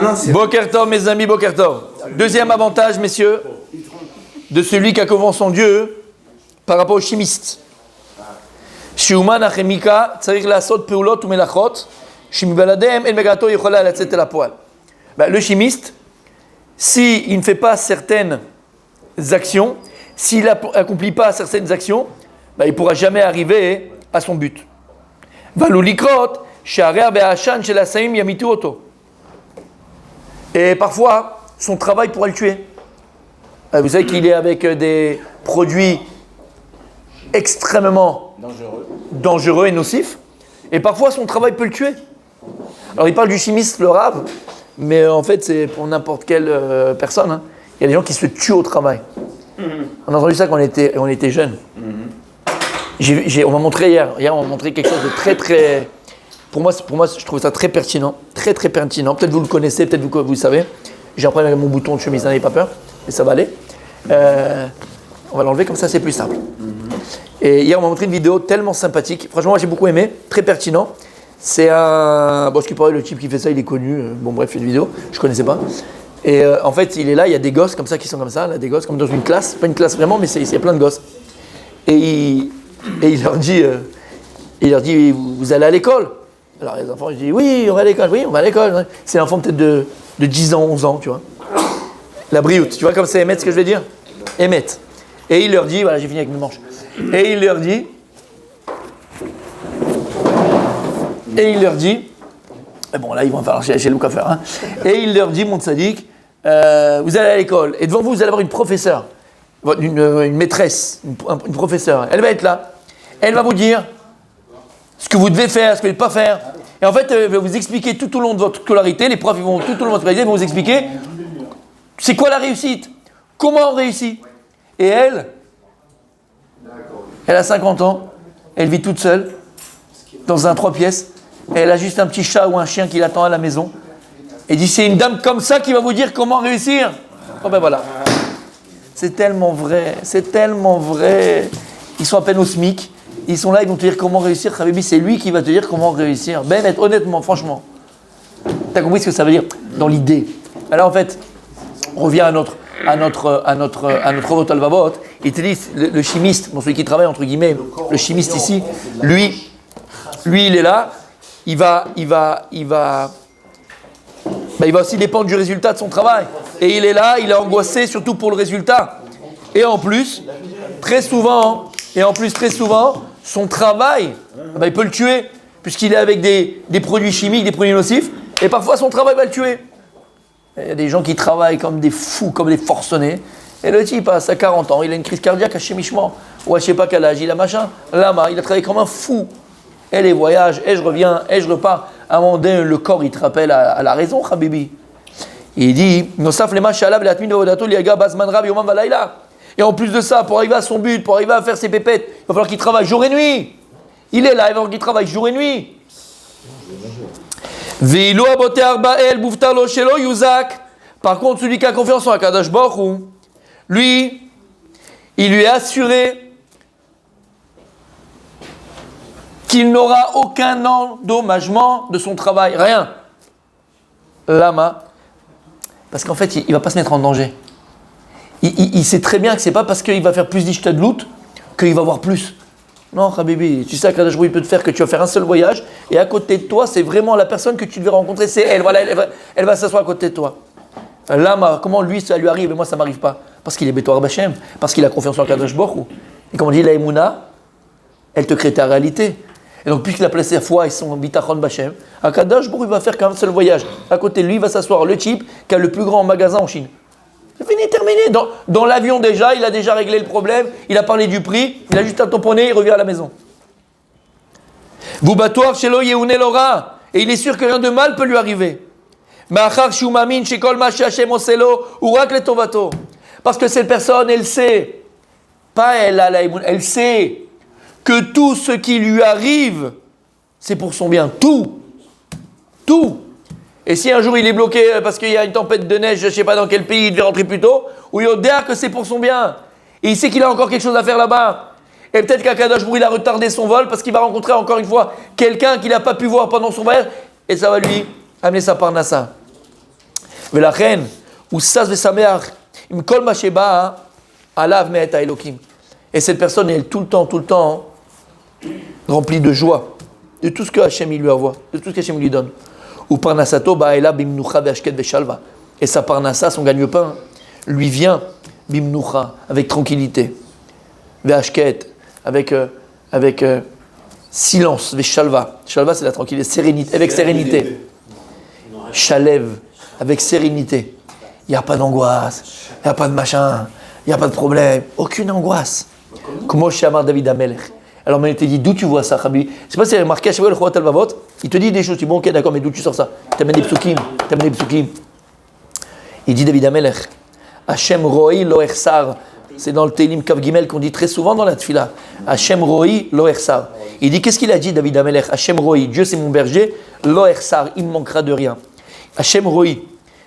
Boker Tov, mes amis, Boker Tov. Deuxième avantage, messieurs, de celui qui a confiance en Dieu par rapport aux chimistes. Shiuman achemika, tzarich lasot peulot ou melachot, shimibaladem el megato yichola latzet el hapoal. Le chimiste, s'il ne fait pas certaines actions, s'il n'accomplit pas certaines actions, il ne pourra jamais arriver à son but. Valulikrot, she'arer be'ashan shel hasaim yamitu oto. Et parfois, son travail pourra le tuer. Vous savez qu'il est avec des produits extrêmement dangereux et nocifs. Et parfois, son travail peut le tuer. Alors, il parle du chimiste, le rave, mais en fait, c'est pour n'importe quelle personne. Hein. Il y a des gens qui se tuent au travail. On a entendu ça quand on était jeunes. On m'a montré hier, on m'a montré quelque chose de très, très... Pour moi, je trouve ça très pertinent, très très pertinent. Peut-être vous le connaissez, peut-être vous le savez. J'ai un problème avec mon bouton de chemise, n'ayez pas peur, mais ça va aller. On va l'enlever comme ça, c'est plus simple. Et hier, on m'a montré une vidéo tellement sympathique. Franchement, moi, j'ai beaucoup aimé, très pertinent. C'est un... Bon, ce qui paraît, le type qui fait ça, il est connu. Bon, bref, il fait une vidéo, je ne connaissais pas. Et en fait, il est là, il y a des gosses comme ça qui sont comme ça, là, des gosses comme dans une classe. Pas une classe vraiment, mais il y a plein de gosses. Et il leur dit, vous allez à l'école? Alors les enfants, ils disent, oui, on va à l'école, oui, on va à l'école. C'est un enfant peut-être de 10 ans, 11 ans, tu vois. La brioute, tu vois comme c'est Emmett ce que je vais dire? Emmett. Et il leur dit, voilà, j'ai fini avec mes manches. Et il leur dit, bon là, ils vont falloir chez Luc à faire, hein. Et il leur dit, mon tzaddik, vous allez à l'école, et devant vous, vous allez avoir une professeure, une maîtresse, une professeure. Elle va être là, elle va vous dire ce que vous devez faire, ce que vous ne devez pas faire. Et en fait, elle va vous expliquer tout au long de votre scolarité, les profs ils vont tout au long de votre scolarité, ils vont vous expliquer c'est quoi la réussite, comment on réussit. Et elle a 50 ans, elle vit toute seule, dans un 3 pièces, et elle a juste un petit chat ou un chien qui l'attend à la maison. Et dit, c'est une dame comme ça qui va vous dire comment réussir. Oh ben voilà. C'est tellement vrai, c'est tellement vrai. Ils sont à peine au SMIC. Ils sont là, ils vont te dire comment réussir. Habibi, c'est lui qui va te dire comment réussir. Honnêtement, franchement. Tu as compris ce que ça veut dire dans l'idée. Alors en fait, on revient à notre Rovot Alvavot. Il te dit, le chimiste, bon, celui qui travaille entre guillemets, le chimiste ici, lui il est là, il va aussi dépendre du résultat de son travail. Et il est là, il est angoissé surtout pour le résultat. Et en plus, très souvent, son travail, il peut le tuer, puisqu'il est avec des produits chimiques, des produits nocifs, et parfois son travail va le tuer. Il y a des gens qui travaillent comme des fous, comme des forcenés, et le type, à 40 ans, il a une crise cardiaque à chémichement, ou à je sais pas quel âge, il a machin, lama, il a travaillé comme un fou. Et les voyages, et je reviens, et je repars. À un moment donné, le corps, il te rappelle à la raison, Habibi. Il dit, Nosaf lema shalab la tmin vodato liaga bazman rab yomam valayla. Et en plus de ça, pour arriver à son but, pour arriver à faire ses pépettes, il va falloir qu'il travaille jour et nuit. Il est là, il va falloir qu'il travaille jour et nuit. Veilo abote arba'el buftalo shelo yuzak. Par contre, celui qui a confiance en Akadosh Baruch Hu, lui, il lui est assuré qu'il n'aura aucun endommagement de son travail, rien. Lama, parce qu'en fait, il ne va pas se mettre en danger. Il sait très bien que ce n'est pas parce qu'il va faire plus d'ishtadlout qu'il va voir plus. Non, Habibi, tu sais qu'Akadosh Baruch Hu peut te faire que tu vas faire un seul voyage, et à côté de toi, c'est vraiment la personne que tu devais rencontrer, c'est elle. Voilà, elle va s'asseoir à côté de toi. Lama, comment lui, ça lui arrive et moi, ça ne m'arrive pas? Parce qu'il est Betor Bachem, parce qu'il a confiance en Akadosh Baruch Hu. Et comme on dit, la Emouna, elle te crée ta réalité. Et donc, puisqu'il a placé sa foi et son bitachon bachem, Akadosh Baruch Hu va faire qu'un seul voyage. À côté de lui, va s'asseoir le type qui a le plus grand magasin en Chine. C'est fini, terminé. Dans l'avion déjà, il a déjà réglé le problème, il a parlé du prix, il a juste à tamponner, il revient à la maison. Vubatoar shelo yeune lora. Et il est sûr que rien de mal peut lui arriver. Ma'achar shu mamin shekol ma she'Hashem oselo urak letovato. Parce que cette personne, elle sait, pas elle a la émouna, elle sait que tout ce qui lui arrive, c'est pour son bien. Tout. Et si un jour il est bloqué parce qu'il y a une tempête de neige, je ne sais pas dans quel pays, il devait rentrer plus tôt, ou il a que c'est pour son bien. Et il sait qu'il a encore quelque chose à faire là-bas. Et peut-être qu'Akadosh Baruch Hu, il a retardé son vol parce qu'il va rencontrer encore une fois quelqu'un qu'il n'a pas pu voir pendant son voyage, et ça va lui amener sa parnassa. ולכן, הוא שש ושמח עם כל מה שבא עליו מאת האלוקים. Et cette personne est tout le temps, remplie de joie, de tout ce que Hachem lui envoie, de tout ce que Hachem lui donne. Ou parnasato ba'ela bimnucha ve'ashket ve'shalva. Et sa parnassa, son gagne-pain, lui vient bimnucha, avec tranquillité. Ve'ashket, avec silence, ve'shalva. Shalva, c'est la tranquillité, sérénité, avec sérénité. Chalev, avec sérénité. Il n'y a pas d'angoisse, il n'y a pas de machin, il n'y a pas de problème, aucune angoisse. Comme Shamar David Amelech. Alors, il te dit, d'où tu vois ça, Rabbi? C'est pas si c'est marqué à chaque fois le Chouat al-Vavot, il te dit des choses, tu dis, bon, ok, d'accord, mais d'où tu sors ça? T'amènes des psukim. Il dit David Amelech, Hachem Roi lo echsar. C'est dans le Télim Kav Gimel qu'on dit très souvent dans la Tfila. Hachem Roi lo echsar. Il dit, qu'est-ce qu'il a dit, David Amelech? Hachem Roi, Dieu c'est mon berger, lo echsar, il ne manquera de rien. Hachem Roi.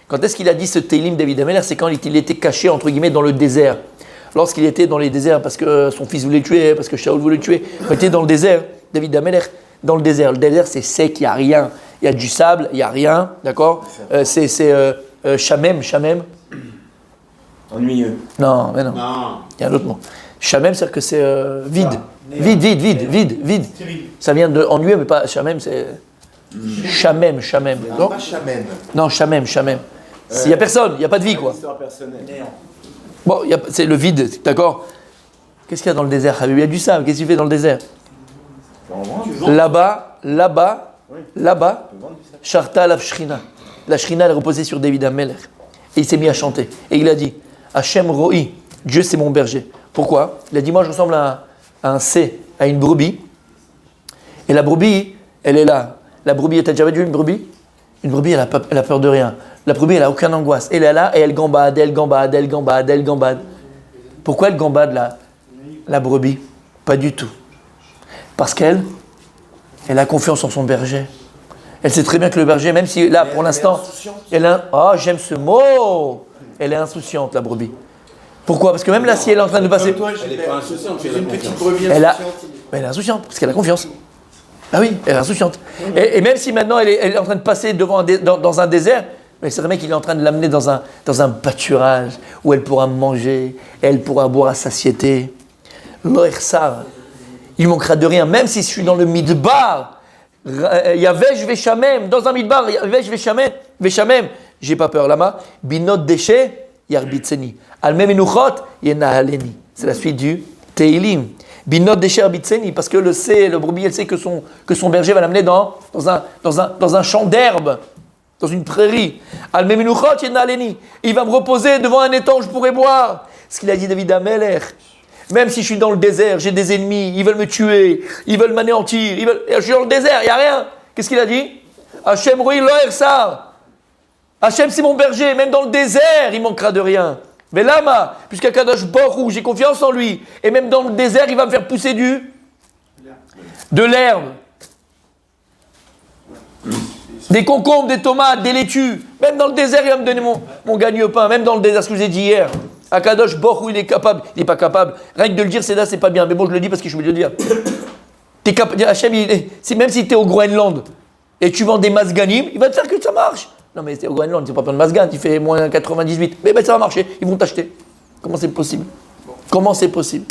Quand est-ce qu'il a dit ce Télim, David Amelech? C'est quand il était caché, entre guillemets, dans le désert. Lorsqu'il était dans les déserts, parce que son fils voulait le tuer, parce que Shaoul voulait le tuer, quand il était dans le désert, David Amelech, dans le désert c'est sec, il n'y a rien. Il y a du sable, il n'y a rien, d'accord? C'est Shamem. Ennuyeux. Non, mais non. Il y a un autre mot. Shamem, c'est-à-dire que c'est vide. Vide. Ça vient de ennuyeux, mais pas Shamem, c'est... Shamem. Non, pas Shamem. Non, Shamem. Il n'y a personne, il n'y a pas de vie, quoi. Histoire personnelle. Bon, c'est le vide, d'accord? Qu'est-ce qu'il y a dans le désert, Habib? Il y a du sable, qu'est-ce qu'il fait dans le désert? Là-bas, Sharta alav Shrina. La Shrina, elle est reposée sur David Amelech. Et il s'est mis à chanter. Et il a dit, Hachem Roi, Dieu c'est mon berger. Pourquoi? Il a dit, moi je ressemble à un C, à une brebis. Et la brebis, elle est là. La brebis, t'as déjà vu une brebis? Une brebis, elle a peur de rien. La brebis, elle n'a aucune angoisse. Elle est là et elle gambade. Pourquoi elle gambade la brebis? Pas du tout. Parce qu'elle a confiance en son berger. Elle sait très bien que le berger, même si là, pour l'instant, j'aime ce mot. Elle est insouciante, la brebis. Pourquoi? Parce que même là, si elle est en train de passer... Elle n'est pas insouciante, tu es une petite brebis insouciante. Elle est insouciante, parce qu'elle a confiance. Ah oui, elle est insouciante. Et même si maintenant, elle est en train de passer dans un désert, mais c'est vrai qu'il est en train de l'amener dans un pâturage où elle pourra manger, et elle pourra boire à satiété. L'Oechsar, il manquera de rien, même si je suis dans le midbar. Yavesh Veshamem, dans un midbar, Yavesh Veshamem, j'ai pas peur, lama. Binot Deshe, Yarbitseni. Almem Enuchot, Yenahaleni. C'est la suite du Teilim. Binot Deshe Yarbitseni, parce que le brebis, elle sait que son berger va l'amener dans un champ d'herbe, dans une prairie. Almem Enuchot, Yenahaleni. Il va me reposer devant un étang où je pourrai boire. Ce qu'il a dit David Amelech. Même si je suis dans le désert, j'ai des ennemis, ils veulent me tuer, ils veulent m'anéantir, je suis dans le désert, il n'y a rien. Qu'est-ce qu'il a dit? Hachem Roi lo echsar. Hachem c'est mon berger, même dans le désert, il manquera de rien. Mais lama, puisqu'à Kadosh Borou, j'ai confiance en lui, et même dans le désert, il va me faire pousser de l'herbe, des concombres, des tomates, des laitues. Même dans le désert, il va me donner mon gagne-pain, même dans le désert, ce que je vous ai dit hier. Akadosh Borou, il est capable, il n'est pas capable. Rien que de le dire, c'est pas bien. Mais bon, je le dis parce que je veux le dire. T'es capable, Hachem, même si tu es au Groenland et tu vends des masganim, il va te faire que ça marche. Non, mais c'est au Groenland, tu n'as pas besoin de masgan, tu fais moins 98. Mais ça va marcher, ils vont t'acheter. Comment c'est possible?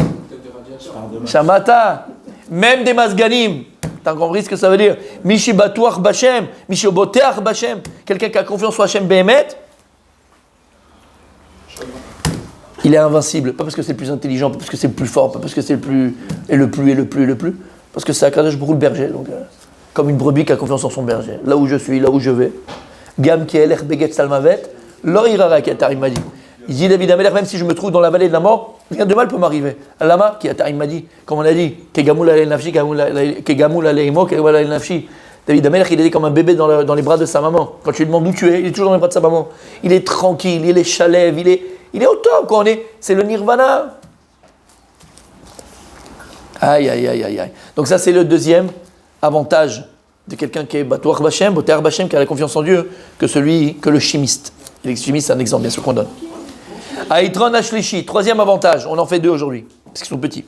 Shamata, même des masganim. T'as compris ce que ça veut dire? Mishi Batouach Bachem, Mishi Boteach Bachem. Quelqu'un qui a confiance en Hachem Behemet. Il est invincible, pas parce que c'est le plus intelligent, pas parce que c'est le plus fort, pas parce que c'est le plus, parce que c'est Akadosh Borou le berger, donc comme une brebis qui a confiance en son berger. Là où je suis, là où je vais. Gam ki elech beget salmavet, lo irara ketar, il m'a dit. Il dit David Amelech, même si je me trouve dans la vallée de la mort, rien de mal peut m'arriver. Lama qui atar, il m'a dit, comme on a dit, kegamul alei nafshi, kegamul aleimo, kegamul alei nafshi. David Amelech, il est comme un bébé dans les bras de sa maman. Quand tu lui demandes où tu es, il est toujours dans les bras de sa maman. Il est tranquille, il est chalev, il est au top, quoi. C'est le nirvana. Aïe. Donc ça, c'est le deuxième avantage de quelqu'un qui est Batouach Bachem, Boteach Bachem, qui a la confiance en Dieu, que le chimiste. Et le chimiste, c'est un exemple, bien sûr, qu'on donne. Aïtron Ashlishi, troisième avantage. On en fait deux aujourd'hui, parce qu'ils sont petits.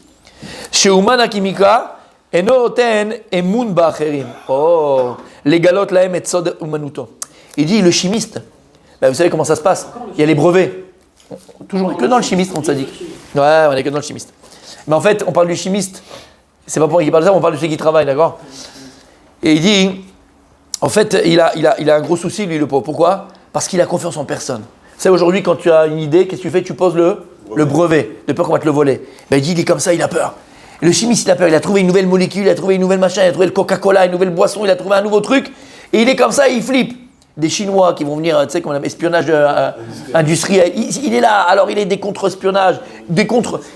Sheuman Akimika, Eno Oten Emun Ba'acherim. Oh, les galotes lahem et sod umanuto. Il dit, le chimiste Ben, vous savez comment ça se passe? Il y a les brevets. Toujours que dans le chimiste, on dit. Ouais, on est que dans le chimiste. Mais en fait, on parle du chimiste. C'est pas pour lui qui parle de ça, on parle de celui qui travaille, d'accord? Et il dit, en fait, il a un gros souci, lui, le pauvre. Pourquoi? Parce qu'il a confiance en personne. Vous savez, aujourd'hui, quand tu as une idée, qu'est-ce que tu fais? Tu poses le brevet, de peur qu'on va te le voler. Ben, il dit, il est comme ça, il a peur. Et le chimiste, il a peur, il a trouvé une nouvelle molécule, il a trouvé une nouvelle machin, il a trouvé le Coca-Cola, une nouvelle boisson, il a trouvé un nouveau truc. Et il est comme ça, il flippe. Des Chinois qui vont venir, tu sais, comme un espionnage industriel. Il est là, alors il est des contre-espionnages, il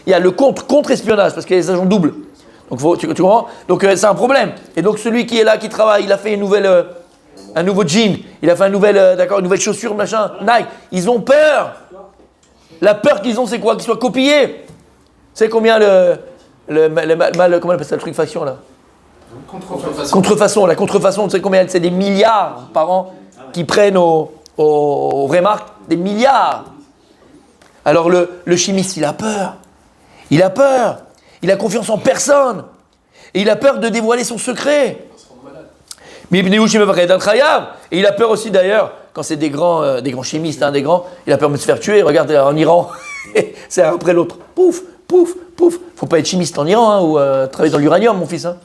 y a le contre-espionnage, parce qu'il y a les agents doubles. Donc, tu comprends? Donc, c'est un problème. Et donc, celui qui est là, qui travaille, il a fait un nouveau jean, il a fait une nouvelle chaussure, machin, Nike. Ils ont peur. La peur qu'ils ont, c'est quoi? Qu'ils soient copiés. Tu sais combien comment on appelle ça, le truc faction, là? Contrefaçon. La contrefaçon, tu sais combien? C'est des milliards par an qui prennent aux remarques, des milliards. Alors le chimiste, il a peur. Il a peur. Il a confiance en personne. Et il a peur de dévoiler son secret. Mais et il a peur aussi d'ailleurs, quand c'est des grands chimistes, il a peur de se faire tuer. Regarde, en Iran, c'est un après l'autre. Pouf, pouf, pouf. Faut pas être chimiste en Iran ou travailler dans l'uranium, mon fils. Hein.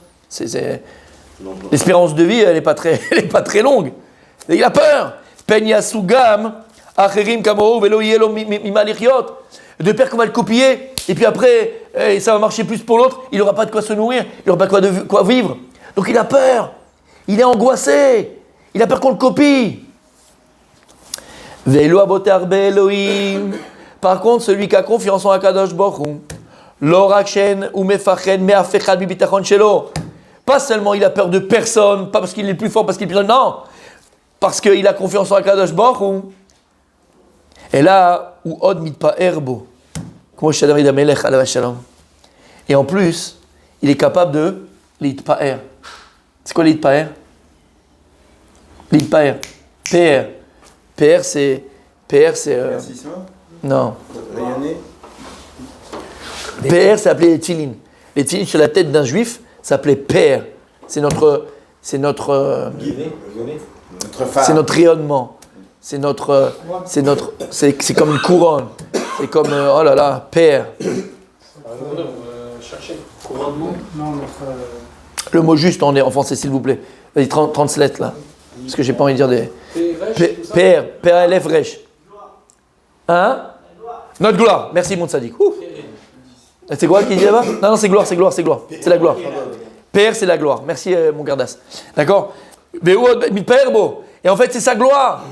L'espérance de vie, elle n'est pas très longue. Et il a peur. De peur qu'on va le copier, et puis après, ça va marcher plus pour l'autre, il n'aura pas de quoi se nourrir, il n'aura pas de quoi vivre. Donc il a peur. Il est angoissé. Il a peur qu'on le copie. Par contre, celui qui a confiance en Akadosh Baruch Hu, pas seulement il a peur de personne, pas parce qu'il est plus fort, parce qu'il est plus... Non, parce qu'il a confiance en Akadosh Baruch Hu. Et là, où od mitpa erbo, comme chez David Amelech alav shalom. Et en plus, il est capable de l'itpaer. C'est quoi l'itpaer? L'itpaer. PR. PR, c'est. Non. Rayonner. PR, c'est appelé les tfilines. Les tfilines sur la tête d'un juif, ça s'appelait PR. C'est notre phare. C'est notre rayonnement. C'est comme une couronne. C'est comme, oh là là, PR. Chercher. Couronnement. Non, le mot juste en français, s'il vous plaît. Vas-y, 30 lettres là. Parce que j'ai pas envie de dire des. PR, PRLF Resh. Hein? Notre gloire. Merci, mon tzaddik. C'est quoi qui dit là-bas? Non, c'est gloire. C'est la gloire. PR, c'est la gloire. Merci, mon gardas. D'accord? Et en fait, c'est sa gloire.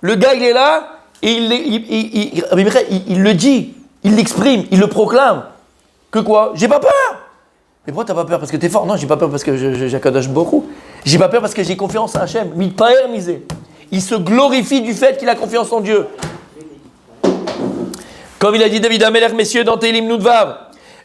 Le gars, il est là, et il le dit, il l'exprime, il le proclame. Que quoi? J'ai pas peur. Mais pourquoi t'as pas peur? Parce que t'es fort? Non, j'ai pas peur parce que j'ai Akadosh Baruch Hu. J'ai pas peur parce que j'ai confiance en Hachem. Mitpaer misé. Il se glorifie du fait qu'il a confiance en Dieu. Comme il a dit David Amelech, messieurs, dans Télim Nudvav,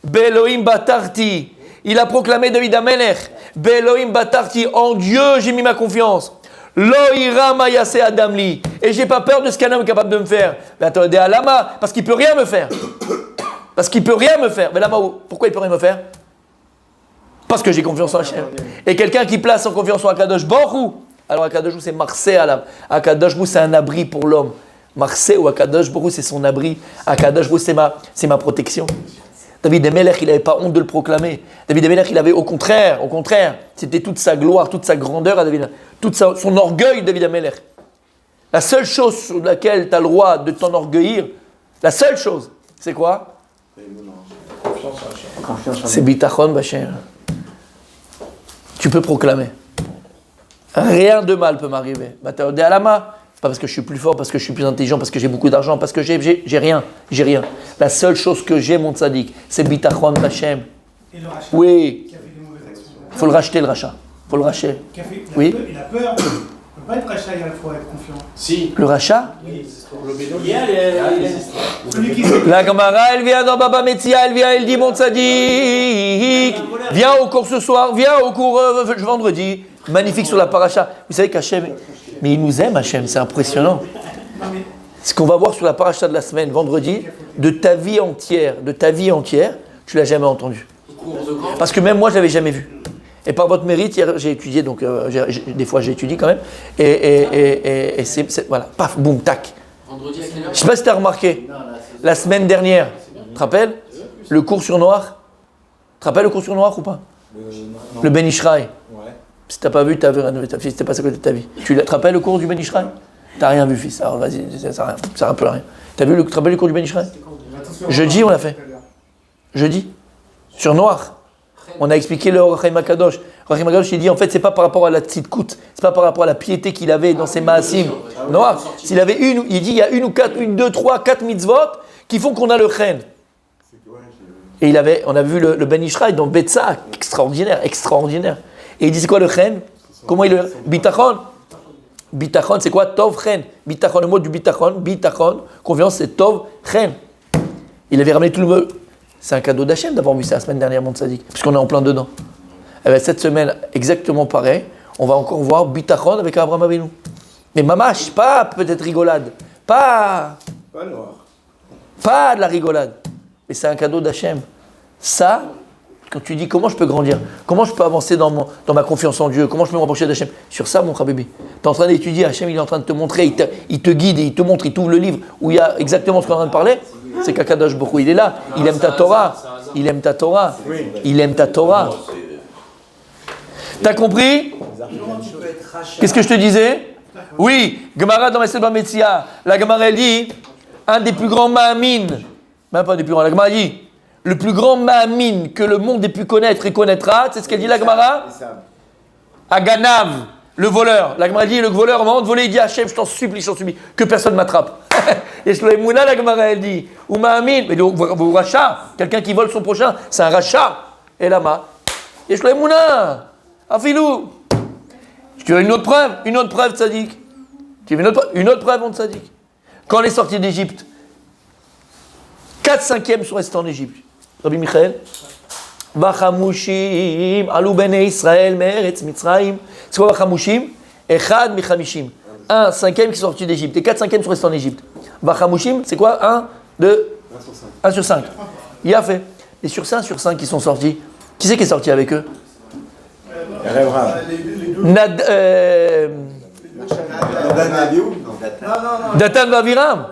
Be'Elohim batarti. Il a proclamé David Amelech, Be'Elohim batarti, en Dieu j'ai mis ma confiance. Lo ira ma yase adamli. Et j'ai pas peur de ce qu'un homme est capable de me faire. Mais attendez, alama, parce qu'il peut rien me faire. Mais là, pourquoi il peut rien me faire? Parce que j'ai confiance en Hachem. Et quelqu'un qui place en confiance en Akadosh Baruch Hu, alors Akadosh Baruch Hu c'est Marseille Alam. Akadosh Baruch Hu c'est un abri pour l'homme. Marseille ou Akadosh Baruch Hu c'est son abri. Akadosh Baruch Hu c'est ma protection. David Amelech, il n'avait pas honte de le proclamer. David Amelech, il avait au contraire, c'était toute sa gloire, toute sa grandeur à David, son orgueil, David Amelech. La seule chose sur laquelle tu as le droit de t'enorgueillir, la seule chose, c'est quoi? C'est bitachon b'Hashem. Tu peux proclamer. Rien de mal peut m'arriver. Bataodé alama. Pas parce que je suis plus fort, parce que je suis plus intelligent, parce que j'ai beaucoup d'argent, parce que j'ai rien. La seule chose que j'ai, mon tzaddik, c'est bitachon b'Hashem. Et le rachat. Oui. Qui a fait des mauvaises actions. Il faut le racheter, le rachat. Il faut le racheter. Oui. Il a peur. Il ne peut pas être rachat et à la fois être confiant. Si. Le rachat? Oui. La Gemara, elle vient dans Baba Metzia, elle dit mon tzaddik, viens au cours ce soir, viens au cours vendredi, magnifique sur la paracha. Vous savez qu'Hachem, mais il nous aime Hachem, c'est impressionnant. Ce qu'on va voir sur la paracha de la semaine, vendredi, de ta vie entière, tu l'as jamais entendu. Parce que même moi, je l'avais jamais vu. Et par votre mérite, hier, j'ai étudié, donc des fois j'étudie quand même, et c'est voilà, paf, boum, tac. Vendredi à quelle heure? Je sais pas si tu as remarqué, la semaine dernière, tu te rappelles le cours sur Noach? Tu te rappelles le cours sur Noach ou pas? Le Ben Ishraï. Ouais. Si t'as pas vu, ta fille, c'était passé à côté de ta vie. Tu te rappelles le cours du Ben Ishraï? T'as rien vu, fils. Alors vas-y, ça rappelle rien. Tu te rappelles le cours du Ben Ishraï? Jeudi, on l'a fait. Jeudi. Sur Noach. On a expliqué le Rachaim Akadosh. Rachaim Akadosh, il dit en fait, c'est pas par rapport à la tzidkout, c'est pas par rapport à la piété qu'il avait dans ses maasim. Noach, s'il avait il dit il y a une ou quatre, une, deux, trois, quatre mitzvot qui font qu'on a le chen. Et on avait vu le Ben Ishraï dans Betsa, extraordinaire. Et il dit c'est quoi le chen? Comment il le bitachon? Bitachon, c'est quoi? Tov chen. Bitachon, le mot du bitachon, confiance, c'est tov chen. Il avait ramené tout le monde. C'est un cadeau d'Hachem d'avoir vu ça la semaine dernière, mon tzaddik, puisqu'on est en plein dedans. Et bien, cette semaine, exactement pareil, on va encore voir bitachon avec Abraham Avinu. Mais mamash, pas peut-être rigolade, pas de la rigolade. Mais c'est un cadeau d'Hachem. Ça, quand tu dis comment je peux grandir, comment je peux avancer dans ma confiance en Dieu, comment je peux me rapprocher d'Hachem, sur ça, mon Habibi, tu es en train d'étudier, Hachem il est en train de te montrer, il te guide, et il te montre, il t'ouvre le livre où il y a exactement ce qu'on est en train de parler. C'est qu'Akadosh Baruch Hu, il est là, il aime ta Torah, il aime ta Torah, il aime ta Torah. T'as compris? Qu'est-ce que je te disais? Oui, Gemara dans Mesed Bametzia, la Gemara elle dit, un des plus grands Ma'amin, même pas des plus grands, la Gemara dit, le plus grand Ma'amin que le monde ait pu connaître et connaîtra, c'est ce qu'elle dit la Gemara? Aganav, le voleur. La Gemara dit, le voleur, au moment de voler, il dit, Hachem, je t'en supplie, que personne ne m'attrape. Et je Mouna, la Gemara, elle dit, ou Ma'amin, mais vous rachat, quelqu'un qui vole son prochain, c'est un rachat. Et là-bas, et je Mouna, Afilou. Tu veux une autre preuve, tzaddik. Tu veux une autre preuve, mon tzaddik. Quand on est sorti d'Égypte, 4/5 sont restés en Égypte. Rabbi Michael, Vachamushim, Alou Bene Israël, Meretz Mitzrayim. C'est quoi Vachamushim? Echad Michamishim. 1/5 qui sont sortis d'Égypte. Et 4/5 sont restés en Égypte. Vachamushim, c'est quoi? 1, 2, 1 sur 5. Il a fait. Et sur 5 qui sont sortis, qui c'est qui est sorti avec eux? Datan Vaviram.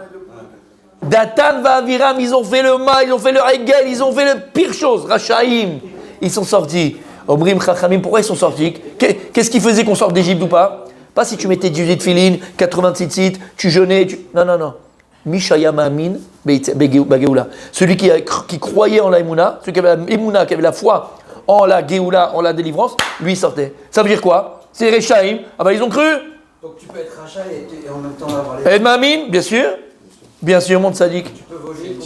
Datan Vaviram, ils ont fait le mal, ils ont fait le régel, ils ont fait la pire chose. Rachaïm, ils sont sortis. Obrim Chachamim, pourquoi ils sont sortis? Qu'est-ce qui faisait qu'on sorte d'Égypte ou pas? Pas si tu mettais 18 filines, 80 tzitzit, tu jeûnais, Non. Mishaya Ma'amin Bageoula. Celui qui croyait en la Emouna, celui qui avait la Emouna, qui avait la foi en la Géoula, en la délivrance, lui il sortait. Ça veut dire quoi? C'est Rechaïm. Ah ben ils ont cru. Donc tu peux être rachat et en même temps avoir les... Et Ma'amin, bien sûr, mon tzaddik. Tu peux voler.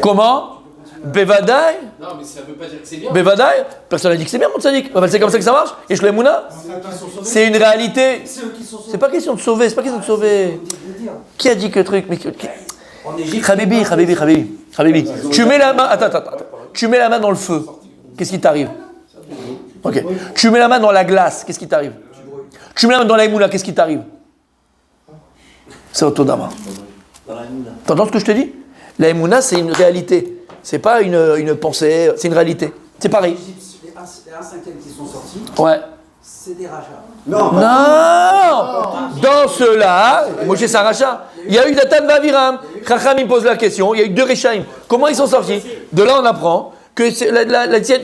Comment? Bevadaï? Non, mais ça veut pas dire que c'est bien. Bevadaï? Personne n'a dit que c'est bien, mon tzaddik. C'est comme ça que ça marche. Et je le Mouna? C'est une réalité. C'est pas question de sauver, Qui a dit que truc? Habibi. Tu mets la main. Attends. Tu mets la main dans le feu. Qu'est-ce qui t'arrive? Ok. Tu mets la main dans la glace. Qu'est-ce qui t'arrive? Tu mets la main dans la Emouna. Qu'est-ce qui t'arrive? C'est Otodama. T'entends ce que je te dis? La Emouna, c'est une réalité. C'est pas une pensée, c'est une réalité. C'est pareil. Les 1/5 qui sont sortis, Ouais. c'est des rachats. Non. Dans ceux-là, Moshe c'est un rachat. Il y a eu Datan Vaviram. Chacham il pose la question. Il y a eu 2 Rechaïm. Comment ils sont sortis? De là, on apprend que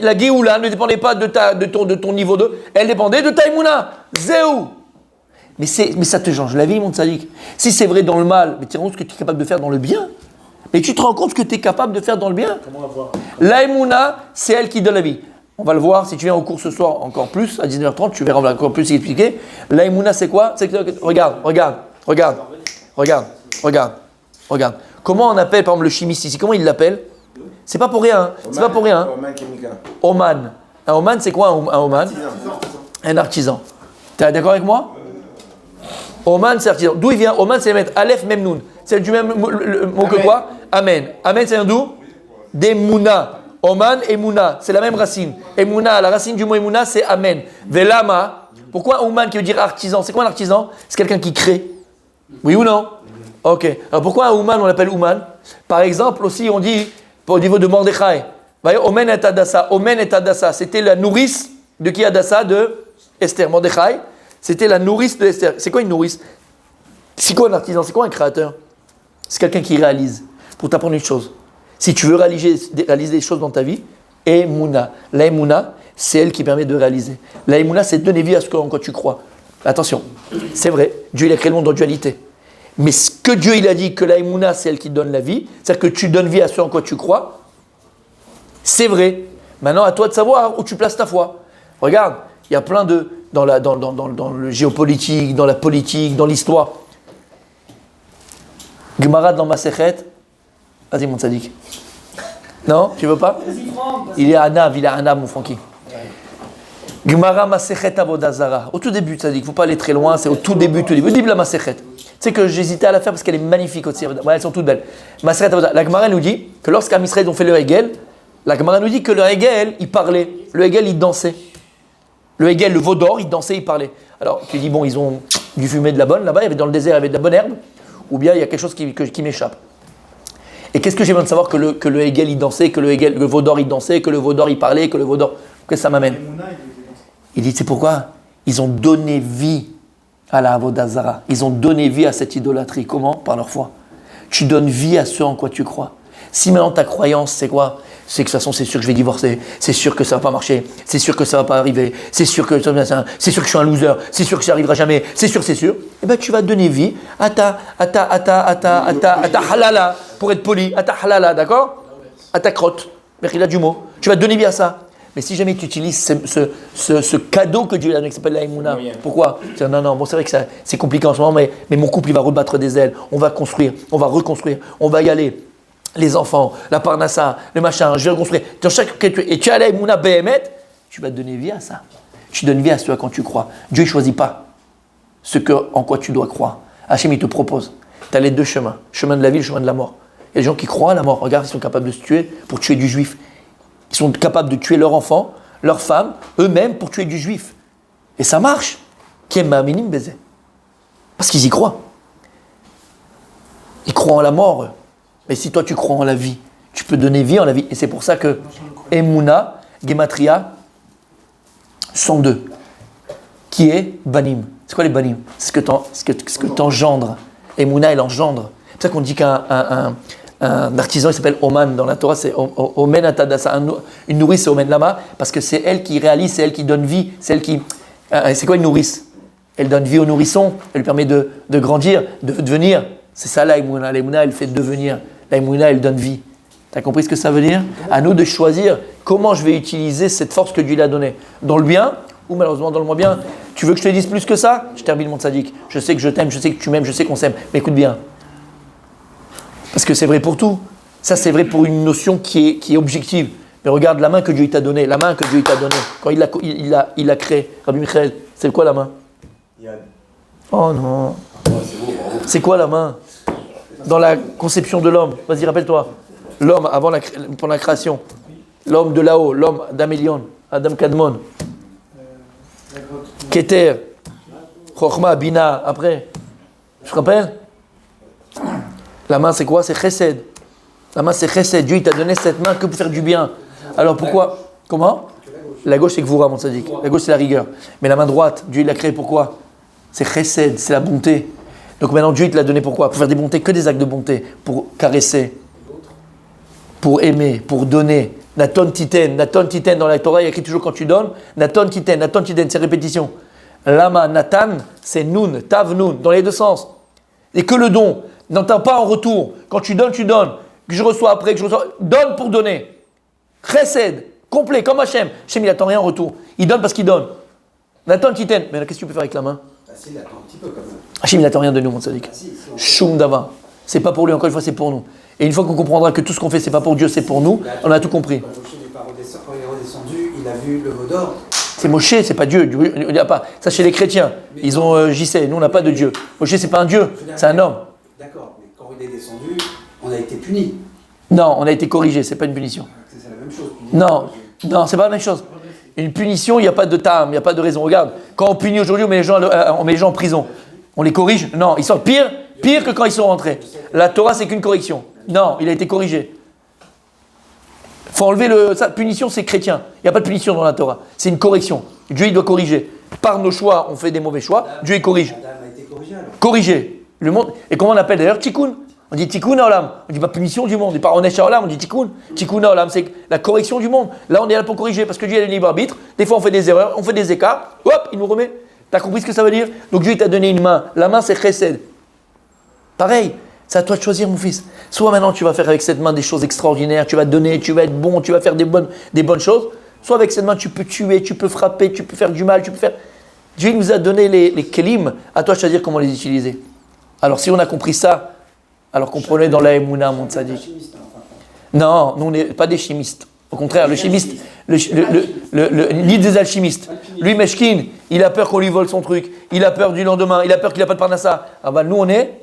la Géoula ne dépendait pas de ton niveau 2. Elle dépendait de ta Emouna. Zéou. Mais ça te change la vie, mon tzaddik. Si c'est vrai dans le mal, mais tu te rends compte ce que tu es capable de faire dans le bien. Mais tu te rends compte ce que tu es capable de faire dans le bien. La Emouna, c'est elle qui donne la vie. On va le voir, si tu viens au cours ce soir encore plus, à 19h30, tu verras encore plus expliquer. La Emouna, c'est quoi? Regarde. Comment on appelle, par exemple, le chimiste ici? Comment il l'appelle? C'est pas pour rien. Oman. Un Oman, c'est quoi un Oman? Un artisan. Tu es d'accord avec moi? Oman, c'est artisan. D'où il vient? Oman, c'est mettre Aleph, Mem, Nun. C'est du même mot que quoi? Amen. Amen, c'est un d'où? Des Mouna. Oman et Mouna, c'est la même racine. Et Mouna, la racine du mot Mouna, c'est Amen. Velama. Pourquoi Oman qui veut dire artisan? C'est quoi un artisan? C'est quelqu'un qui crée. Oui ou non? Ok. Alors pourquoi un Ouman, on l'appelle Ouman? Par exemple, aussi, on dit, au niveau de Mordechai, Omen et Adassa. C'était la nourrice de qui? Adassa? De Esther. Mordechai, c'était la nourrice de Esther. C'est quoi une nourrice? C'est quoi un artisan? C'est quoi un créateur? c'est quelqu'un qui réalise. Pour t'apprendre une chose, si tu veux réaliser des choses dans ta vie, Emouna. La Emouna, c'est elle qui permet de réaliser. La Emouna, c'est donner vie à ce en quoi tu crois. Attention, c'est vrai, Dieu il a créé le monde en dualité. Mais ce que Dieu il a dit que la Emouna, c'est elle qui donne la vie, c'est-à-dire que tu donnes vie à ce en quoi tu crois, c'est vrai. Maintenant, à toi de savoir où tu places ta foi. Regarde, il y a plein de... Dans le géopolitique, dans la politique, dans l'histoire. Gemara dans Masechet. Vas-y, mon tzaddik. Non, tu veux pas? Il est à Anav, mon Francky. Gemara Masechet Avodah Zara. Au tout début, tzaddik, il ne faut pas aller très loin, c'est au tout début, Au début de la Masechet. Tu sais que j'hésitais à la faire parce qu'elle est magnifique aussi. Ouais, elles sont toutes belles. Masechet Avodah. La Gemara nous dit que lorsqu'Am Israël ont fait le Hegel, la Gemara nous dit que le Hegel, il parlait. Le Hegel, il dansait. Le Hegel, le veau d'or, il dansait, il parlait. Alors, tu dis, bon, ils ont du fumet de la bonne, là-bas, il y avait dans le désert, il y avait de la bonne herbe, ou bien il y a quelque chose qui m'échappe. Et qu'est-ce que j'ai besoin de savoir que le Hegel, il dansait, que le veau d'or, il dansait, que le veau d'or, il parlait, que le veau d'or... Qu'est-ce que ça m'amène? Il dit, c'est pourquoi? Ils ont donné vie à la Avodah Zara. Ils ont donné vie à cette idolâtrie. Comment? Par leur foi. Tu donnes vie à ce en quoi tu crois. Si maintenant ta croyance, c'est quoi? C'est que de toute façon, c'est sûr que je vais divorcer, c'est sûr que ça va pas marcher, c'est sûr que ça va pas arriver, c'est sûr que je suis un loser, c'est sûr que ça arrivera jamais, c'est sûr, eh ben tu vas donner vie à ta halala, pour être poli, à ta halala, d'accord? À ta crotte, Merila du mot. Tu vas donner vie à ça. Mais si jamais tu utilises ce cadeau que Dieu a donné, qui s'appelle la Emouna, pourquoi? Non, bon, c'est vrai que c'est compliqué en ce moment, mais mon couple, il va rebattre des ailes, on va construire, on va reconstruire, on va y aller. Les enfants, la parnassa, le machin, je vais reconstruire. Et tu as la Emouna Behemet, tu vas te donner vie à ça. Tu donnes vie à ce à quoi tu crois. Dieu ne choisit pas en quoi tu dois croire. Hachem, il te propose. Tu as les deux chemins. Chemin de la vie, le chemin de la mort. Il y a des gens qui croient à la mort. Regarde, ils sont capables de se tuer pour tuer du juif. Ils sont capables de tuer leurs enfants, leurs femmes, eux-mêmes pour tuer du juif. Et ça marche. Parce qu'ils y croient. Ils croient en la mort, eux. Mais si toi tu crois en la vie, tu peux donner vie en la vie. Et c'est pour ça que Emouna, Gematria, 102, qui est Banim. C'est quoi les Banim? C'est ce que t'engendres. Emouna, elle engendre. C'est pour ça qu'on dit qu'un artisan, il s'appelle Oman dans la Torah, c'est Omen Atadasa. Une nourrice, c'est Omen Lama, parce que c'est elle qui réalise, c'est elle qui donne vie, c'est elle qui... c'est quoi une nourrice? Elle donne vie au nourrisson, elle lui permet de grandir, de devenir. C'est ça la Emouna. La Emouna, elle fait devenir. La Emouna, elle donne vie. Tu as compris ce que ça veut dire? À nous de choisir comment je vais utiliser cette force que Dieu l'a donnée. Dans le bien ou malheureusement dans le moins bien. Tu veux que je te dise plus que ça? Je termine mon tzaddik. Je sais que je t'aime, je sais que tu m'aimes, je sais qu'on s'aime. Mais écoute bien. Parce que c'est vrai pour tout. Ça, c'est vrai pour une notion qui est objective. Mais regarde la main que Dieu t'a donnée. La main que Dieu t'a donnée. Quand il l'a créé. Rabbi Michael, c'est quoi la main? Oh non. C'est quoi la main? Dans la conception de l'homme, vas-y, rappelle-toi. L'homme, pour la création. L'homme de là-haut, l'homme d'Amélion, Adam Kadmon. Keter, Chochma, Bina, après. Tu te rappelles? La main, c'est quoi? C'est Chesed. La main, c'est Chesed. Dieu, il t'a donné cette main que pour faire du bien. Alors pourquoi? Comment? La gauche, c'est Gvoura, mon tzaddik. La gauche, c'est la rigueur. Mais la main droite, Dieu, il l'a créée pourquoi? C'est Chesed, c'est la bonté. Donc maintenant, Dieu, il te l'a donné pourquoi? Pour faire des bontés, que des actes de bonté. Pour caresser, pour aimer, pour donner. Naton Titen dans la Torah, il y a écrit toujours quand tu donnes. Naton Titen, c'est répétition. Lama, Natan, c'est Nun, Tav Nun, dans les deux sens. Et que le don n'entend pas en retour. Quand tu donnes, que je reçois après, que je reçois. Donne pour donner. Chesed, complet, comme Hachem. Hachem, il n'attend rien en retour. Il donne parce qu'il donne. Naton Titen. Mais qu'est-ce que tu peux faire avec la main? Il attend un petit peu quand même. Hachem, il n'attend rien de nous, mon tzaddik. Shum Dava. C'est pas pour lui, encore une fois, c'est pour nous. Et une fois qu'on comprendra que tout ce qu'on fait, c'est pas pour Dieu, c'est pour nous, on a tout compris. Quand Moshe il est redescendu, il a vu le veau d'or. C'est Moshe, c'est pas Dieu. Il n'y a pas. Ça, chez les chrétiens, ils ont JC. Nous, on n'a pas de Dieu. Moshe, c'est pas un Dieu, c'est un homme. D'accord, mais quand il est descendu, on a été puni. Non, on a été corrigé, c'est pas une punition. C'est la même chose. Non, c'est pas la même chose. Une punition, il n'y a pas de tam, il n'y a pas de raison. Regarde, quand on punit aujourd'hui, on met les gens en prison. On les corrige? Non, ils sortent pire que quand ils sont rentrés. La Torah, c'est qu'une correction. Non, il a été corrigé. Il faut enlever ça. Punition, c'est chrétien. Il n'y a pas de punition dans la Torah. C'est une correction. Dieu, il doit corriger. Par nos choix, on fait des mauvais choix. Dieu, il corrige. Adam a été corrigé alors. Corriger. Le monde. Et comment on appelle d'ailleurs? Tikkun. On dit tikkun haolam. On dit pas punition du monde. On dit pas onesh haolam. On dit tikkun. Tikkun haolam, c'est la correction du monde. Là, on est là pour corriger parce que Dieu a le libre arbitre. Des fois, on fait des erreurs, on fait des écarts. Hop, il nous remet. T'as compris ce que ça veut dire? Donc Dieu t'a donné une main. La main, c'est chesed. Pareil, c'est à toi de choisir, mon fils. Soit maintenant, tu vas faire avec cette main des choses extraordinaires. Tu vas donner, tu vas être bon, tu vas faire des bonnes choses. Soit avec cette main, tu peux tuer, tu peux frapper, tu peux faire du mal, tu peux faire. Dieu nous a donné les kelim. À toi de choisir comment les utiliser. Alors, si on a compris ça, alors comprenez dans la Emouna, mon tzaddik. Non, nous on n'est pas des chimistes. Au contraire, le chimiste, l'idée des alchimistes. Lui, Meshkin, il a peur qu'on lui vole son truc. Il a peur du lendemain. Il a peur qu'il n'a pas de parnassa. Ah bah nous on est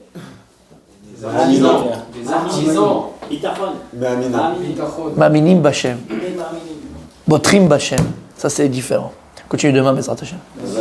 Des artisans. Des artisans. Maminim Bachem. Botrim Bachem. Ça c'est différent. Continue demain, Bezrat Hashem.